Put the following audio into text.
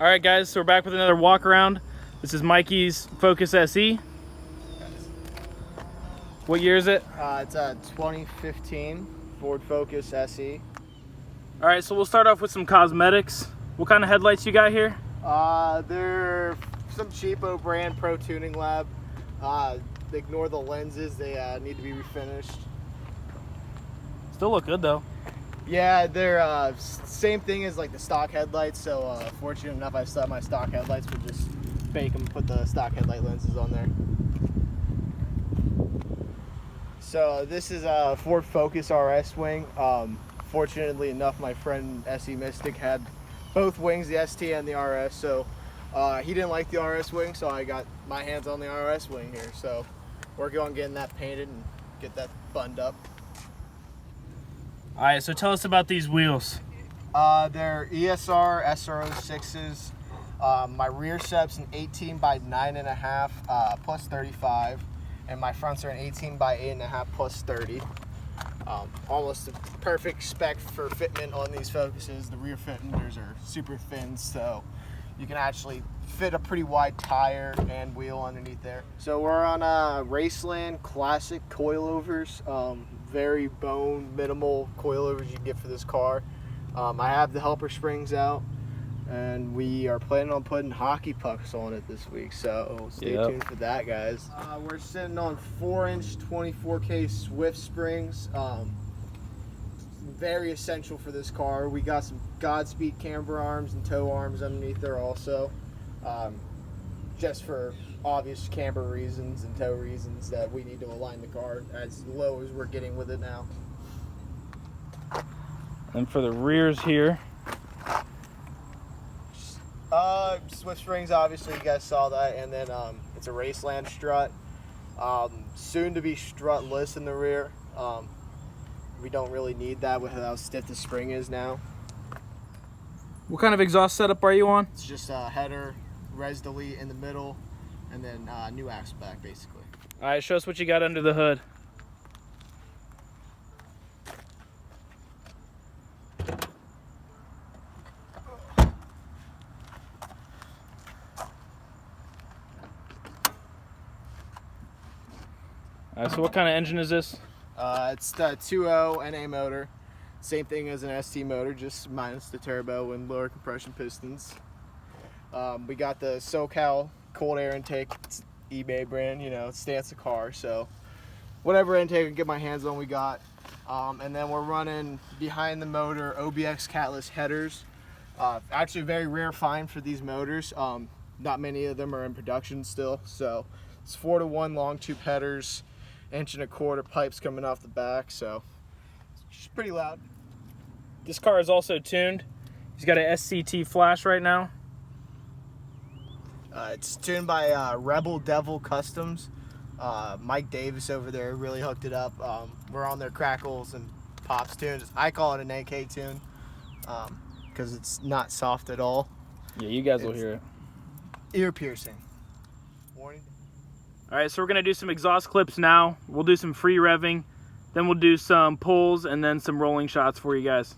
All right, guys, so we're back with another walk around. This is Mikey's Focus SE. What year is it? It's a 2015 Ford Focus SE. All right, so we'll start off with some cosmetics. What kind of headlights you got here? They're some cheapo brand Pro Tuning Lab. Ignore the lenses, they need to be refinished. Still look good though. Yeah, they're same thing as like the stock headlights, so fortunate enough I still have my stock headlights, but just fake them, put the stock headlight lenses on there. So this is a Ford Focus RS wing. Fortunately enough, my friend SE Mystic had both wings, the ST and the RS, so he didn't like the RS wing, so I got my hands on the RS wing here. So working on getting that painted and get that bunned up. All right, so tell us about these wheels. They're ESR SR06s. My rear set's an 18 by 9.5 plus 35, and my fronts are an 18 by 8.5 plus 30. Almost a perfect spec for fitment on these Focuses. The rear fenders are super thin, so you can actually fit a pretty wide tire and wheel underneath there. So we're on Raceland Classic coilovers. Very bone minimal coilovers you can get for this car. I have the helper springs out, and we are planning on putting hockey pucks on it this week, so stay tuned for that, guys. We're sitting on 4-inch 24K Swift springs. Very essential for this car. We got some Godspeed camber arms and tow arms underneath there also, just for obvious camber reasons and tow reasons that we need to align the car as low as we're getting with it now. And for the rears here, Swift springs, obviously you guys saw that, and then it's a Raceland strut, soon to be strutless in the rear. We don't really need that with how stiff the spring is now. what kind of exhaust setup are you on? It's just a header, res delete in the middle, and then new axe back basically. All right, show us what you got under the hood. All right, so what kind of engine is this? It's the 2.0 NA motor. Same thing as an ST motor, just minus the turbo and lower compression pistons. We got the SoCal cold air intake. It's eBay brand, you know, it stands the car, so whatever intake I can get my hands on we got. And then we're running behind the motor OBX catless headers. Actually a very rare find for these motors. Not many of them are in production still, so it's 4-to-1 long tube headers, 1.25 inch pipes coming off the back, so it's pretty loud. This car is also tuned. He's got a SCT flash right now. It's tuned by Rebel Devil Customs. Mike Davis over there really hooked it up. We're on their crackles and pops tunes. I call it an AK tune because it's not soft at all. Yeah, you guys will hear it. Ear piercing. Warning. All right, so we're gonna do some exhaust clips now. We'll do some free revving, then we'll do some pulls and then some rolling shots for you guys.